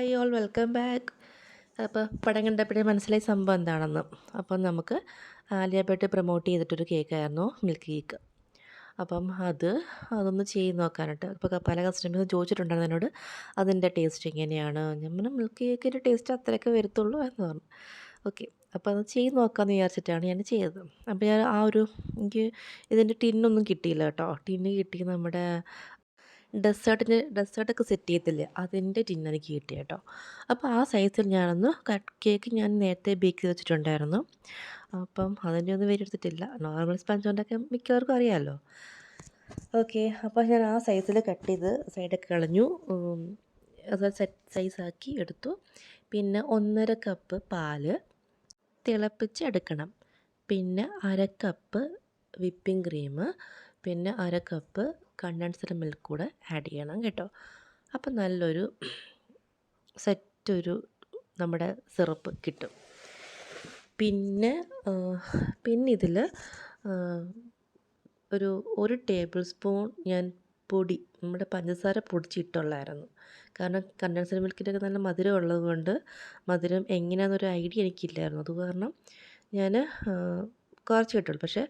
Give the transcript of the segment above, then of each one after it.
Hi all welcome back. അപ്പോൾ പടം കണ്ടപ്പോഴേ മനസ്സിലായ സംഭവം എന്താണെന്ന്. അപ്പം നമുക്ക് ആലിയ ഭട്ട് പ്രൊമോട്ട് ചെയ്തിട്ടൊരു കേക്കായിരുന്നു മിൽക്ക് കേക്ക്. അപ്പം അതൊന്ന് ചെയ്ത് നോക്കാനായിട്ട് ഇപ്പോൾ പല കസ്റ്റമേഴ്സും ചോദിച്ചിട്ടുണ്ടായിരുന്നു എന്നോട് അതിൻ്റെ ടേസ്റ്റ് എങ്ങനെയാണ്. ഞാൻ പറഞ്ഞു മിൽക്ക് കേക്കിൻ്റെ ടേസ്റ്റ് അത്രയൊക്കെ വരത്തുള്ളൂ എന്ന് പറഞ്ഞു. ഓക്കെ, അപ്പോൾ അത് ചെയ്ത് നോക്കാമെന്ന് വിചാരിച്ചിട്ടാണ് ഞാൻ ചെയ്തത്. അപ്പോൾ ഞാൻ എനിക്ക് ഇതിൻ്റെ ടിന്നൊന്നും കിട്ടിയില്ല കേട്ടോ. ടിന്ന് കിട്ടി നമ്മുടെ ഡെസേർട്ടൊക്കെ സെറ്റ് ചെയ്യത്തില്ലേ, അതിൻ്റെ ടിന്ന് എനിക്ക് കിട്ടി കേട്ടോ. അപ്പോൾ ആ സൈസിൽ ഞാനൊന്ന് കേക്ക് ഞാൻ നേരത്തെ ബേക്ക് ചെയ്ത് വെച്ചിട്ടുണ്ടായിരുന്നു. അപ്പം അതിൻ്റെ ഒന്നും എടുത്തിട്ടില്ല. നോർമൽ സ്പഞ്ച് കൊണ്ടൊക്കെ മിക്കവർക്കും അറിയാമല്ലോ. ഓക്കെ, അപ്പോൾ ഞാൻ ആ സൈസിൽ കട്ട് ചെയ്ത് സൈഡൊക്കെ കളഞ്ഞു. അത് സൈസാക്കി എടുത്തു. പിന്നെ 1.5 കപ്പ് പാല് തിളപ്പിച്ചെടുക്കണം. പിന്നെ 1/2 കപ്പ് വിപ്പിംഗ് ക്രീം, പിന്നെ 1/2 കപ്പ് കണ്ടൻസ്ഡ് മിൽക്ക് കൂടെ ആഡ് ചെയ്യണം കേട്ടോ. അപ്പം നല്ലൊരു നമ്മുടെ സിറപ്പ് കിട്ടും. പിന്നെ ഇതിൽ ഒരു ടേബിൾ സ്പൂൺ ഞാൻ നമ്മുടെ പഞ്ചസാര പൊടിച്ചിട്ടുള്ളായിരുന്നു. കാരണം കണ്ടൻസ്ഡ് മിൽക്കിൻ്റെയൊക്കെ നല്ല മധുരം ഉള്ളത് കൊണ്ട് മധുരം എങ്ങനെയാണെന്നൊരു ഐഡിയ എനിക്കില്ലായിരുന്നു. അത് കാരണം ഞാൻ കുറച്ച് കിട്ടുള്ളൂ. പക്ഷേ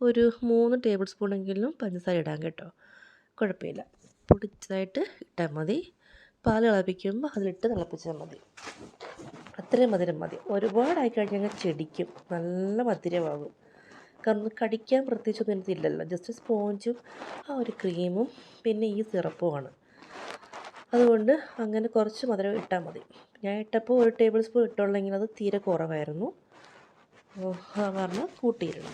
ഒരു 3 ടേബിൾ സ്പൂണെങ്കിലും പഞ്ചസാര ഇടാൻ കേട്ടോ, കുഴപ്പമില്ല. പൊടിച്ചതായിട്ട് ഇട്ടാൽ മതി. പാൽ തിളപ്പിക്കുമ്പോൾ അതിലിട്ട് തിളപ്പിച്ചാൽ മതി. അത്രയും മധുരം മതി. ഒരുപാടായി കഴിഞ്ഞാൽ ചെടിക്കും, നല്ല മധുരമാകും. കാരണം കടിക്കാൻ പ്രത്യേകിച്ചൊന്നും എനിക്കില്ലല്ലോ, ജസ്റ്റ് സ്പോഞ്ചും ആ ഒരു ക്രീമും പിന്നെ ഈ സിറപ്പുമാണ്. അതുകൊണ്ട് അങ്ങനെ കുറച്ച് മധുരം ഇട്ടാൽ മതി. ഞാൻ ഇട്ടപ്പോൾ 1 ടേബിൾ സ്പൂൺ ഇട്ടുള്ളെങ്കിൽ അത് തീരെ കുറവായിരുന്നു. പറഞ്ഞ് കൂട്ടിയിരുന്നു.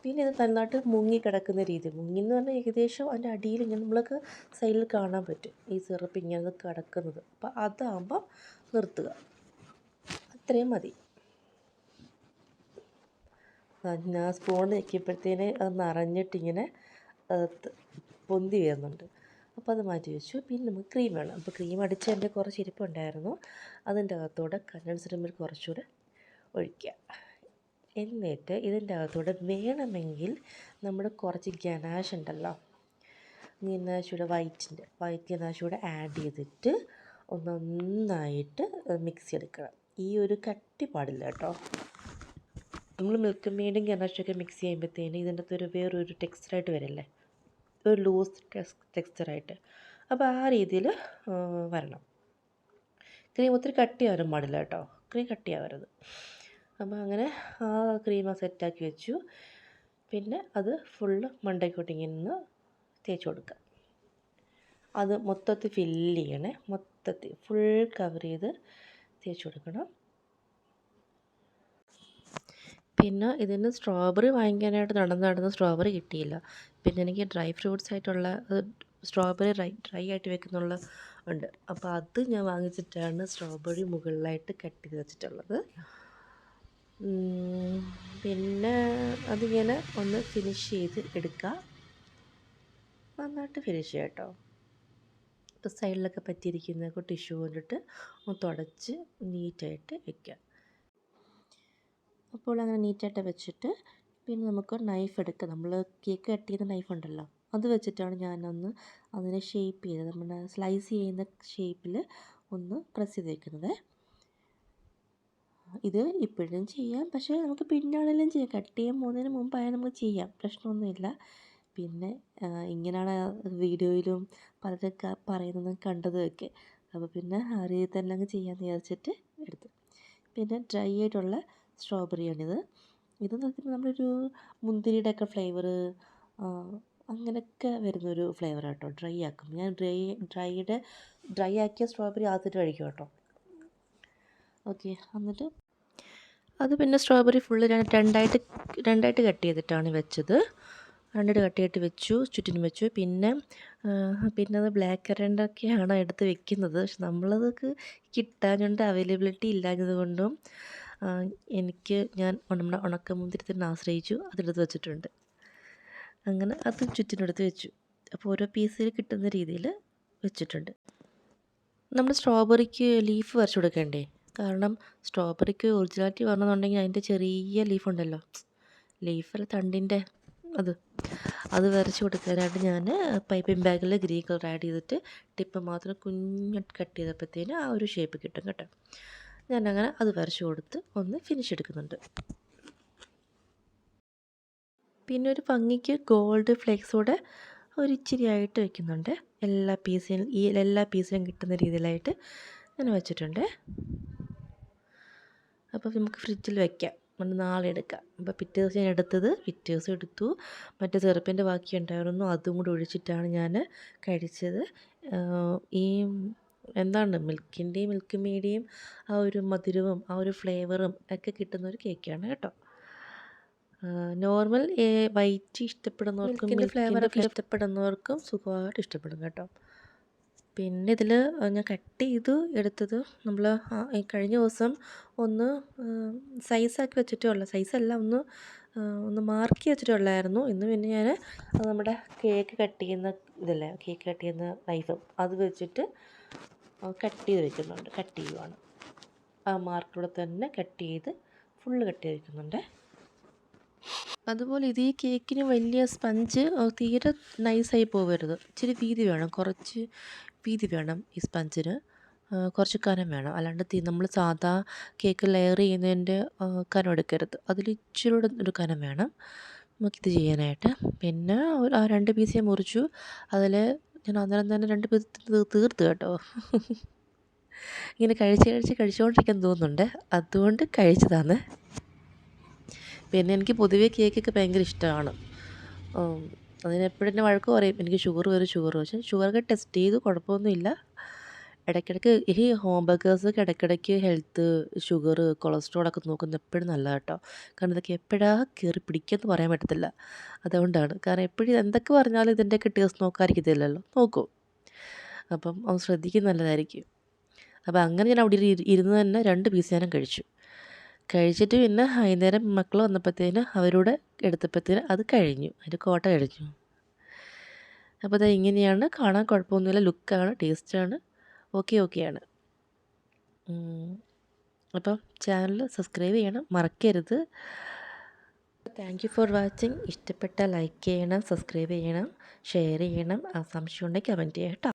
പിന്നെ ഇത് നന്നായിട്ട് മുങ്ങിക്കിടക്കുന്ന രീതി, മുങ്ങിയെന്ന് പറഞ്ഞാൽ ഏകദേശം അതിൻ്റെ അടിയിൽ ഇങ്ങനെ നമ്മൾക്ക് സൈഡിൽ കാണാൻ പറ്റും ഈ സിറപ്പ് ഇങ്ങനെ കിടക്കുന്നത്. അപ്പോൾ അതാകുമ്പോൾ നിർത്തുക, അത്രയും മതി. ഞാൻ സ്പൂൺ വയ്ക്കുമ്പോഴത്തേന് അത് നിറഞ്ഞിട്ടിങ്ങനെ പൊന്തി വരുന്നുണ്ട്. അപ്പോൾ അത് മാറ്റി വെച്ചു. പിന്നെ നമുക്ക് ക്രീം വേണം. അപ്പോൾ ക്രീം അടിച്ച് എൻ്റെ കുറച്ച് ഇരിപ്പുണ്ടായിരുന്നു, അതിൻ്റെ അകത്തോടെ കണ്ടൻസ്ഡ് മിൽക്ക് കുറച്ചുകൂടെ ഒഴിക്കുക. എന്നിട്ട് ഇതിൻ്റെ അകത്തൂടെ വേണമെങ്കിൽ നമ്മുടെ കുറച്ച് ഗനാഷ് ഉണ്ടല്ലോ, വൈറ്റ് ഗനാശൂടെ ആഡ് ചെയ്തിട്ട് നന്നായിട്ട് മിക്സ് ചെയ്തെടുക്കണം. ഈ ഒരു കട്ടി പാടില്ല കേട്ടോ. നമ്മൾ മിൽക്ക് മെയ്ഡും ഗനാഷൊക്കെ മിക്സ് ചെയ്യുമ്പോഴത്തേന് ഇതിൻ്റെ അകത്തൊരു വേറൊരു ടെക്സ്ചറായിട്ട് വരില്ലേ, ഒരു ലൂസ് ടെക്സ്ചറായിട്ട്. അപ്പോൾ ആ രീതിയിൽ വരണം. ക്രീം ഒത്തിരി കട്ടിയാവാനും പാടില്ല കേട്ടോ, ക്രീം കട്ടിയാവരുത്. അപ്പോൾ അങ്ങനെ ആ ക്രീം സെറ്റാക്കി വെച്ചു. പിന്നെ അത് ഫുള്ള് മണ്ടയ്ക്കോട്ടിങ്ങനെ തേച്ച് കൊടുക്കുക. അത് മൊത്തത്തിൽ ഫില്ല് ചെയ്യണേ, മൊത്തത്തിൽ ഫുൾ കവർ ചെയ്ത് തേച്ച് കൊടുക്കണം. പിന്നെ ഇതിന് സ്ട്രോബെറി വാങ്ങിക്കാനായിട്ട് നടന്ന് സ്ട്രോബെറി കിട്ടിയില്ല. പിന്നെ എനിക്ക് ഡ്രൈ ഫ്രൂട്ട്സ് ആയിട്ടുള്ള സ്ട്രോബെറി ഡ്രൈ ആയിട്ട് വെക്കുന്നുള്ള ഉണ്ട്. അപ്പോൾ അത് ഞാൻ വാങ്ങിച്ചിട്ടാണ് സ്ട്രോബെറി മുകളിലായിട്ട് കട്ട് ചെയ്ത് വെച്ചിട്ടുള്ളത്. പിന്നെ അതിങ്ങനെ ഒന്ന് ഫിനിഷ് ചെയ്ത് എടുക്കുക, നന്നായിട്ട് ഫിനിഷ് ചെയ്യാം കേട്ടോ. ഇപ്പോൾ സൈഡിലൊക്കെ പറ്റിയിരിക്കുന്നതൊക്കെ ടിഷ്യൂ കൊണ്ടിട്ട് ഒന്ന് തുടച്ച് നീറ്റായിട്ട് വയ്ക്കുക. അപ്പോൾ അങ്ങനെ നീറ്റായിട്ട് വെച്ചിട്ട് പിന്നെ നമുക്ക് നൈഫ് എടുക്കുക. നമ്മൾ കേക്ക് കട്ട് ചെയ്യുന്ന നൈഫ് ഉണ്ടല്ലോ, അത് വെച്ചിട്ടാണ് ഞാനൊന്ന് അതിനെ ഷേപ്പ് ചെയ്തത്, നമ്മുടെ സ്ലൈസ് ചെയ്യുന്ന ഷേപ്പിൽ ഒന്ന് പ്രസ് ചെയ്ത് വയ്ക്കുന്നത്. ഇത് ഇപ്പോഴും ചെയ്യാം, പക്ഷേ നമുക്ക് പിന്നാണെങ്കിലും ചെയ്യാം. കട്ട് ചെയ്യാൻ പോകുന്നതിന് മുമ്പായാലും നമുക്ക് ചെയ്യാം, പ്രശ്നമൊന്നുമില്ല. പിന്നെ ഇങ്ങനെയാണ് വീഡിയോയിലും പലരൊക്കെ പറയുന്നതും കണ്ടതൊക്കെ. അപ്പോൾ പിന്നെ ആ രീതിയിൽ തന്നെ അങ്ങ് ചെയ്യാമെന്ന് വിചാരിച്ചിട്ട് എടുത്തു. പിന്നെ ഡ്രൈ ആയിട്ടുള്ള സ്ട്രോബെറിയാണിത്. ഇത് നമ്മളൊരു മുന്തിരിയുടെയൊക്കെ ഫ്ലേവർ അങ്ങനെയൊക്കെ വരുന്നൊരു ഫ്ലേവർ കേട്ടോ. ഡ്രൈ ആക്കും ഞാൻ. ഡ്രൈ ആക്കിയ സ്ട്രോബെറി ആദ്യമായിട്ട് കഴിക്കും കേട്ടോ. ഓക്കെ, എന്നിട്ട് അത് പിന്നെ സ്ട്രോബെറി ഫുള്ള് ഞാൻ രണ്ടായിട്ട് കട്ട് ചെയ്തിട്ടാണ് വെച്ചത്. രണ്ടായിട്ട് കട്ട് ചെയ്തിട്ട് വെച്ചു, ചുറ്റിനും വെച്ചു. പിന്നെ അത് ബ്ലാക്ക് കറണ്ടൊക്കെയാണ് എടുത്ത് വെക്കുന്നത്. പക്ഷെ നമ്മളതൊക്കെ കിട്ടാഞ്ഞുകൊണ്ട്, അവൈലബിലിറ്റി ഇല്ലാഞ്ഞത് കൊണ്ടും ഞാൻ നമ്മുടെ ഉണക്കമുന്തിരി തന്നെ ആശ്രയിച്ചു, അതെടുത്ത് വെച്ചിട്ടുണ്ട്. അങ്ങനെ അത് ചുറ്റിനെടുത്ത് വെച്ചു. അപ്പോൾ ഓരോ പീസിൽ കിട്ടുന്ന രീതിയിൽ വെച്ചിട്ടുണ്ട്. നമ്മൾ സ്ട്രോബെറിക്ക് ലീഫ് വരച്ചു കൊടുക്കണ്ടേ? കാരണം സ്ട്രോബെറിക്ക് ഒറിജിനാലിറ്റി വരണമെന്നുണ്ടെങ്കിൽ അതിൻ്റെ ചെറിയ ലീഫുണ്ടല്ലോ, ലീഫല്ല തണ്ടിൻ്റെ അത് വരച്ച് കൊടുക്കാനായിട്ട് ഞാൻ പൈപ്പിംഗ് ബാഗിൽ ഗ്രീൻ കളർ ആഡ് ചെയ്തിട്ട് ടിപ്പ് മാത്രം കുഞ്ഞായിട്ട് കട്ട് ചെയ്തപ്പോഴത്തേന് ആ ഒരു ഷേപ്പ് കിട്ടും കേട്ടോ. ഞാനങ്ങനെ അത് വരച്ച് കൊടുത്ത് ഒന്ന് ഫിനിഷ് എടുക്കുന്നുണ്ട്. പിന്നെ ഒരു ഭംഗിക്ക് ഗോൾഡ് ഫ്ലേക്സോടെ ഒരിച്ചിരി ആയിട്ട് വെക്കുന്നുണ്ട്. എല്ലാ പീസിലും കിട്ടുന്ന രീതിയിലായിട്ട് ഞാൻ വെച്ചിട്ടുണ്ട്. അപ്പോൾ നമുക്ക് ഫ്രിഡ്ജിൽ വയ്ക്കാം, നാളെ എടുക്കാം. അപ്പോൾ പിറ്റേ ദിവസം ഞാൻ പിറ്റേ ദിവസം എടുത്തു. മറ്റേ സിറപ്പിൻ്റെ ബാക്കി ഉണ്ടായിരുന്നു, അതും കൂടി ഒഴിച്ചിട്ടാണ് ഞാൻ കഴിച്ചത്. ഈ മിൽക്ക് മേഡിയും ആ ഒരു മധുരവും ആ ഒരു ഫ്ലേവറും ഒക്കെ കിട്ടുന്ന ഒരു കേക്കാണ് കേട്ടോ. നോർമൽ വൈറ്റ് ഇഷ്ടപ്പെടുന്നവർക്കും ഫ്ലേവറൊക്കെ ഇഷ്ടപ്പെടുന്നവർക്കും സുഖമായിട്ട് ഇഷ്ടപ്പെടും കേട്ടോ. പിന്നെ ഇതിൽ ഞാൻ കട്ട് ചെയ്ത് എടുത്തത് നമ്മൾ കഴിഞ്ഞ ദിവസം ഒന്ന് സൈസാക്കി വെച്ചിട്ടുള്ള സൈസല്ല, ഒന്ന് മാർക്ക് വെച്ചിട്ടുള്ളായിരുന്നു. ഇന്ന് പിന്നെ ഞാൻ നമ്മുടെ കേക്ക് കട്ട് ചെയ്യുന്ന നൈഫ് അത് വെച്ചിട്ട് കട്ട് ചെയ്യുവാണ്. ആ മാർക്കിലൂടെ തന്നെ ഫുള്ള് കട്ട് ചെയ്ത് വയ്ക്കുന്നുണ്ട്. അതുപോലെ ഈ കേക്കിന് വലിയ സ്പഞ്ച് തീരെ നൈസായി പോകരുത്, ഇച്ചിരി വീതി വേണം, കുറച്ച് വീതി വേണം ഈ സ്പഞ്ചിന്, കുറച്ച് കനം വേണം. അല്ലാണ്ട് നമ്മൾ സാധാ കേക്ക് ലെയർ ചെയ്യുന്നതിൻ്റെ കനം എടുക്കരുത്, അതിലിച്ചിരി ഒരു കനം വേണം നമുക്കിത് ചെയ്യാനായിട്ട്. പിന്നെ ആ 2 പീസ് ഞാൻ മുറിച്ചു. അതിൽ ഞാൻ അന്നേരം തന്നെ 2 പീസ് തീർത്ത് കേട്ടോ. ഇങ്ങനെ കഴിച്ചുകൊണ്ടിരിക്കാൻ തോന്നുന്നുണ്ട്, അതുകൊണ്ട് കഴിച്ചതാണ്. പിന്നെ എനിക്ക് പൊതുവേ കേക്കൊക്കെ ഭയങ്കര ഇഷ്ടമാണ്. അതിനെപ്പോഴും എന്നെ വഴക്ക് പറയും, എനിക്ക് ഷുഗർ വരും. പക്ഷേ ഷുഗറൊക്കെ ടെസ്റ്റ് ചെയ്തു, കുഴപ്പമൊന്നുമില്ല. ഇടയ്ക്കിടയ്ക്ക് ഈ ഹോം ബേക്കേഴ്സൊക്കെ ഇടയ്ക്കിടയ്ക്ക് ഹെൽത്ത്, ഷുഗർ, കൊളസ്ട്രോളൊക്കെ നോക്കുന്നത് എപ്പോഴും നല്ലതാണ് കേട്ടോ. കാരണം ഇതൊക്കെ എപ്പോഴാണ് കയറി പിടിക്കുമെന്ന് പറയാൻ പറ്റത്തില്ല. അതുകൊണ്ടാണ്, കാരണം എപ്പോഴും എന്തൊക്കെ പറഞ്ഞാലും ഇതിൻ്റെയൊക്കെ ടേസ്റ്റ് നോക്കാതിരിക്കത്തില്ലല്ലോ, നോക്കും. അപ്പം അത് ശ്രദ്ധിക്കുന്നത് നല്ലതായിരിക്കും. അപ്പം അങ്ങനെ ഞാൻ അവിടെ ഇരുന്ന് തന്നെ 2 പീസ് ഞാനും കഴിച്ചിട്ട് പിന്നെ വൈകുന്നേരം മക്കൾ വന്നപ്പോഴത്തേന് അവരോട് എടുത്തപ്പോഴത്തേന് അത് കഴിഞ്ഞു, അതിൻ്റെ കോട്ട കഴിഞ്ഞു. അപ്പോൾ അത് ഇങ്ങനെയാണ്, കാണാൻ കുഴപ്പമൊന്നുമില്ല, ലുക്കാണ്, ടേസ്റ്റാണ്, ഓക്കെയാണ്. അപ്പം ചാനൽ സബ്സ്ക്രൈബ് ചെയ്യണം, മറക്കരുത്. Thank you for watching. ഇഷ്ടപ്പെട്ടാൽ ലൈക്ക് ചെയ്യണം, സബ്സ്ക്രൈബ് ചെയ്യണം, ഷെയർ ചെയ്യണം. സംശയം ഉണ്ടെങ്കിൽ കമൻറ്റ് ചെയ്യാം കേട്ടോ.